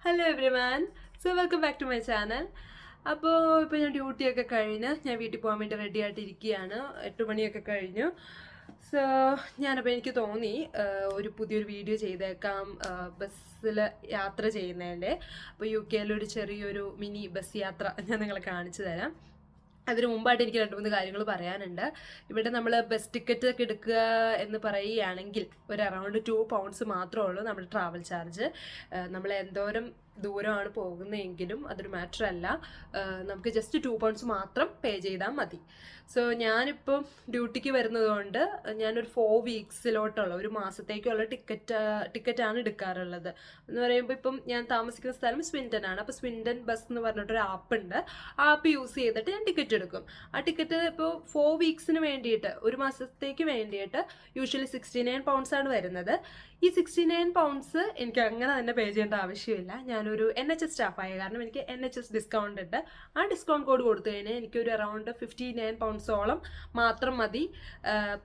Hello everyone, so welcome back to my channel. അപ്പോൾ ഇപ്പോൾ ഞാൻ ഡ്യൂട്ടിയൊക്കെ കഴിഞ്ഞ് ഞാൻ വീട്ടിൽ പോകാൻ വേണ്ടി റെഡി ആയിട്ടിരിക്കുകയാണ്. 8 മണിയൊക്കെ കഴിഞ്ഞു. സോ ഞാനപ്പോൾ എനിക്ക് തോന്നി ഒരു പുതിയൊരു വീഡിയോ ചെയ്തേക്കാം ബസ്സിൽ യാത്ര ചെയ്യുന്നതിൻ്റെ. അപ്പോൾ UK-യിലൊരു ചെറിയൊരു മിനി ബസ് യാത്ര ഞാൻ നിങ്ങളെ കാണിച്ചു തരാം. അതിന് മുമ്പായിട്ട് എനിക്ക് 2-3 കാര്യങ്ങൾ പറയാനുണ്ട്. ഇവിടെ നമ്മൾ ബസ് ടിക്കറ്റ് ഒക്കെ എടുക്കുക എന്ന് പറയുകയാണെങ്കിൽ ഒരു അറൗണ്ട് £2 മാത്രമേ ഉള്ളൂ നമ്മുടെ ട്രാവൽ ചാർജ്. നമ്മൾ എന്തോരം ദൂരമാണ് പോകുന്നതെങ്കിലും അതൊരു മാറ്റർ അല്ല. നമുക്ക് ജസ്റ്റ് £2 മാത്രം പേ ചെയ്താൽ മതി. സോ ഞാനിപ്പം ഡ്യൂട്ടിക്ക് വരുന്നത് കൊണ്ട് ഞാനൊരു 4 വീക്സിലോട്ടുള്ള ഒരു മാസത്തേക്കുള്ള ടിക്കറ്റാണ് എടുക്കാറുള്ളത്. എന്ന് പറയുമ്പോൾ ഇപ്പം ഞാൻ താമസിക്കുന്ന സ്ഥലം സ്വിൻഡൻ ആണ്. അപ്പോൾ സ്വിൻഡൻ ബസ് എന്ന് പറഞ്ഞിട്ടൊരു ആപ്പ് ഉണ്ട്. ആ ആപ്പ് യൂസ് ചെയ്തിട്ട് ഞാൻ ടിക്കറ്റ് എടുക്കും. ആ ടിക്കറ്റ് ഇപ്പോൾ 4 വീക്സിന് വേണ്ടിയിട്ട്, ഒരു മാസത്തേക്ക് വേണ്ടിയിട്ട് യൂഷ്വലി £69 ആണ് വരുന്നത്. ഈ £69 എനിക്ക് അങ്ങനെ തന്നെ പേ ചെയ്യേണ്ട ആവശ്യമില്ല. ഞാനൊരു NHS സ്റ്റാഫായ കാരണം എനിക്ക് NHS ഡിസ്കൗണ്ട് ഉണ്ട്. ആ ഡിസ്കൗണ്ട് കോഡ് കൊടുത്തു കഴിഞ്ഞാൽ എനിക്കൊരു അറൗണ്ട് £59 മാത്രം മതി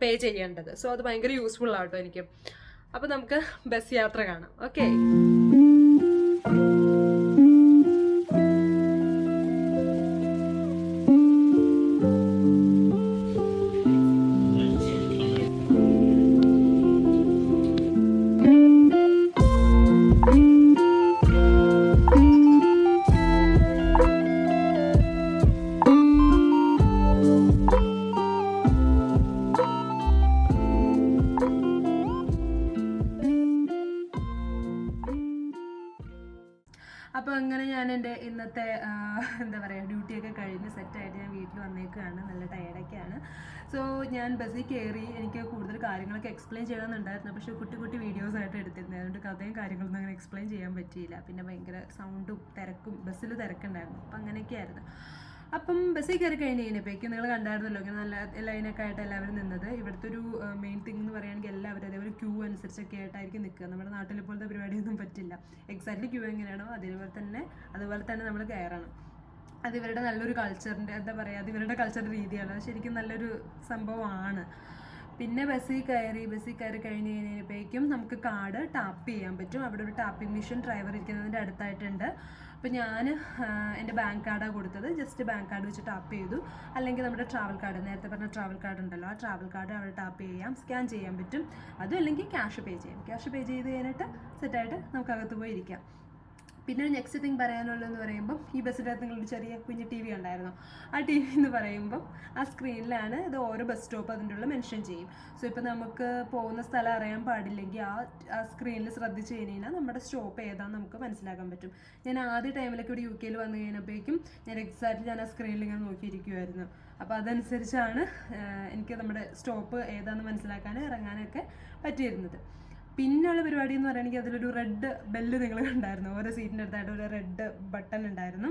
പേ ചെയ്യേണ്ടത്. സോ അത് ഭയങ്കര യൂസ്ഫുൾ ആട്ടോ എനിക്ക്. അപ്പോൾ നമുക്ക് ബസ് യാത്ര കാണാം. ഓക്കെ. അപ്പോൾ അങ്ങനെ ഞാൻ എൻ്റെ ഇന്നത്തെ എന്താ പറയുക ഡ്യൂട്ടിയൊക്കെ കഴിഞ്ഞ് സെറ്റായിട്ട് ഞാൻ വീട്ടിൽ വന്നേക്കുകയാണ്. നല്ല ടയർഡൊക്കെയാണ്. സോ ഞാൻ ബസ്സിൽ കയറി. എനിക്ക് കൂടുതൽ കാര്യങ്ങളൊക്കെ എക്സ്പ്ലെയിൻ ചെയ്യണമെന്നുണ്ടായിരുന്നു. പക്ഷേ കുട്ടി വീഡിയോസായിട്ട് എടുത്തിരുന്നത്, അതുകൊണ്ട് കഥയും കാര്യങ്ങളൊന്നും അങ്ങനെ എക്സ്പ്ലെയിൻ ചെയ്യാൻ പറ്റിയില്ല. പിന്നെ ഭയങ്കര സൗണ്ടും തിരക്കും, ബസ്സിൽ തിരക്കുണ്ടായിരുന്നു. അപ്പം അങ്ങനെയൊക്കെയായിരുന്നു. അപ്പം ബസ്സിൽ കയറി കഴിഞ്ഞ് കഴിഞ്ഞപ്പോഴേക്കും നിങ്ങൾ കണ്ടായിരുന്നല്ലോ, ഇങ്ങനെ നല്ല ലൈനൊക്കെ ആയിട്ട് എല്ലാവരും നിന്നത്. ഇവിടുത്തെ ഒരു മെയിൻ തിങ് എന്ന് പറയുകയാണെങ്കിൽ എല്ലാവരും അതേപോലെ ക്യൂ അനുസരിച്ചൊക്കെ ആയിട്ടായിരിക്കും നിൽക്കുക. നമ്മുടെ നാട്ടിലെ പോലത്തെ പരിപാടിയൊന്നും പറ്റില്ല. എക്സാക്ട്ലി ക്യൂ എങ്ങനെയാണോ അതുപോലെ തന്നെ നമ്മൾ കയറണം. അത് ഇവരുടെ നല്ലൊരു കൾച്ചറിൻ്റെ എന്താ പറയുക, അത് ഇവരുടെ കൾച്ചറിൻ്റെ രീതിയാണ്. അത് ശരിക്കും നല്ലൊരു സംഭവമാണ്. പിന്നെ ബസ്സിൽ കയറി കഴിഞ്ഞ് കഴിഞ്ഞപ്പോഴേക്കും നമുക്ക് കാർഡ് ടാപ്പ് ചെയ്യാൻ പറ്റും. അവിടെ ഒരു ടാപ്പിംഗ് മെഷീൻ ഡ്രൈവർ ഇരിക്കുന്നതിൻ്റെ അടുത്തായിട്ടുണ്ട്. അപ്പോൾ ഞാൻ എൻ്റെ ബാങ്ക് കാർഡാണ് കൊടുത്തത്. ജസ്റ്റ് ബാങ്ക് കാർഡ് വെച്ച് ടാപ്പ് ചെയ്തു. അല്ലെങ്കിൽ നമ്മുടെ ട്രാവൽ കാർഡ്, നേരത്തെ പറഞ്ഞ ട്രാവൽ കാർഡ് ഉണ്ടല്ലോ, ആ ട്രാവൽ കാർഡ് അവിടെ ടാപ്പ് ചെയ്യാം, സ്കാൻ ചെയ്യാൻ പറ്റും. അതും അല്ലെങ്കിൽ ക്യാഷ് പേ ചെയ്യാം. ക്യാഷ് പേ ചെയ്ത് കഴിഞ്ഞിട്ട് സെറ്റായിട്ട് നമുക്ക് അകത്ത് പോയി ഇരിക്കാം. പിന്നെ നെക്സ്റ്റ് തിങ് പറയാനുള്ളതെന്ന് പറയുമ്പം, ഈ ബസ്സിനകത്ത് നിങ്ങളൊരു ചെറിയ കുഞ്ഞ് TV ഉണ്ടായിരുന്നു. ആ TV എന്ന് പറയുമ്പം ആ സ്ക്രീനിലാണ് ഇത് ഓരോ ബസ് സ്റ്റോപ്പ് അതിൻ്റെ ഉള്ള മെൻഷൻ ചെയ്യും. സോ ഇപ്പോൾ നമുക്ക് പോകുന്ന സ്ഥലം അറിയാൻ പാടില്ലെങ്കിൽ ആ സ്ക്രീനിൽ ശ്രദ്ധിച്ച് കഴിഞ്ഞാൽ നമ്മുടെ സ്റ്റോപ്പ് ഏതാണെന്ന് നമുക്ക് മനസ്സിലാക്കാൻ പറ്റും. ഞാൻ ആദ്യ ടൈമിലൊക്കെ ഇവിടെ UK-യിൽ വന്നു കഴിഞ്ഞപ്പോഴേക്കും ഞാൻ ആ സ്ക്രീനിൽ ഇങ്ങനെ നോക്കിയിരിക്കുമായിരുന്നു. അപ്പോൾ അതനുസരിച്ചാണ് എനിക്ക് നമ്മുടെ സ്റ്റോപ്പ് ഏതാണെന്ന് മനസ്സിലാക്കാനും ഇറങ്ങാനൊക്കെ പറ്റിയിരുന്നത്. പിന്നെയുള്ള പരിപാടി എന്ന് പറയുകയാണെങ്കിൽ അതിലൊരു റെഡ് ബെല്ല് നിങ്ങൾ കണ്ടായിരുന്നു. ഓരോ സീറ്റിൻ്റെ അടുത്തായിട്ട് ഒരു റെഡ് ബട്ടൺ ഉണ്ടായിരുന്നു.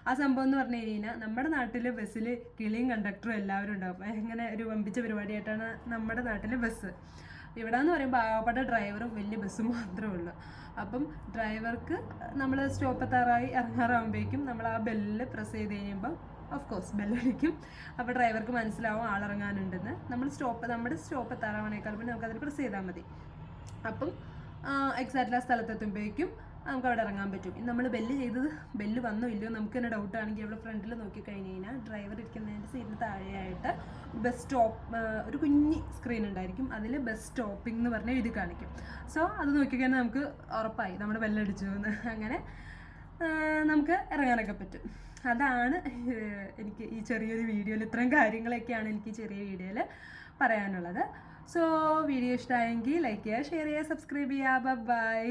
ആ സംഭവം എന്ന് പറഞ്ഞു കഴിഞ്ഞാൽ നമ്മുടെ നാട്ടിൽ ബസ്സിൽ കിളിയും കണ്ടക്ടറും എല്ലാവരും ഉണ്ടാവും. അങ്ങനെ ഒരു വമ്പിച്ച പരിപാടിയായിട്ടാണ് നമ്മുടെ നാട്ടിൽ ബസ്. ഇവിടെ എന്ന് പറയുമ്പോൾ പാവപ്പെട്ട ഡ്രൈവറും വലിയ ബസ്സും മാത്രമേ ഉള്ളൂ. അപ്പം ഡ്രൈവർക്ക് നമ്മൾ സ്റ്റോപ്പ് എത്താറായി ഇറങ്ങാറാകുമ്പോഴേക്കും നമ്മൾ ആ ബെല്ല് പ്രസ് ചെയ്ത് കഴിയുമ്പോൾ ഓഫ് കോഴ്സ് ബെല്ലടിക്കും. അപ്പോൾ ഡ്രൈവർക്ക് മനസ്സിലാവും ആളിറങ്ങാനുണ്ടെന്ന്. നമ്മുടെ സ്റ്റോപ്പ് എത്താറാവണേക്കാൾ പിന്നെ നമുക്കതിൽ പ്രസ് ചെയ്താൽ മതി. അപ്പം എക്സാക്റ്റ്ലി ആ സ്ഥലത്തെത്തുമ്പോഴേക്കും നമുക്ക് അവിടെ ഇറങ്ങാൻ പറ്റും. നമ്മൾ ബെല്ല് വന്നോ ഇല്ലയോ നമുക്ക് തന്നെ ഡൗട്ടാണെങ്കിൽ അവിടെ ഫ്രണ്ടിൽ നോക്കിക്കഴിഞ്ഞ് കഴിഞ്ഞാൽ ഡ്രൈവർ ഇരിക്കുന്നതിൻ്റെ സീറ്റിന് താഴെയായിട്ട് ബസ് സ്റ്റോപ്പ് ഒരു കുഞ്ഞി സ്ക്രീൻ ഉണ്ടായിരിക്കും. അതിൽ ബസ് സ്റ്റോപ്പിംഗ് എന്ന് പറഞ്ഞാൽ എഴുതി കാണിക്കും. സോ അത് നോക്കിക്കഴിഞ്ഞാൽ നമുക്ക് ഉറപ്പായി നമ്മുടെ ബെല്ലടിച്ചു എന്ന്. അങ്ങനെ നമുക്ക് ഇറങ്ങാനൊക്കെ പറ്റും. അതാണ് എനിക്ക് ഈ ചെറിയൊരു വീഡിയോയിൽ, ഇത്രയും കാര്യങ്ങളൊക്കെയാണ് എനിക്ക് ചെറിയ വീഡിയോയിൽ പറയാനുള്ളത്. സോ വീഡിയോ ഇഷ്ടമായെങ്കിൽ ലൈക്ക് ചെയ്യുക, ഷെയർ ചെയ്യുക, സബ്സ്ക്രൈബ് ചെയ്യുക. ബൈ.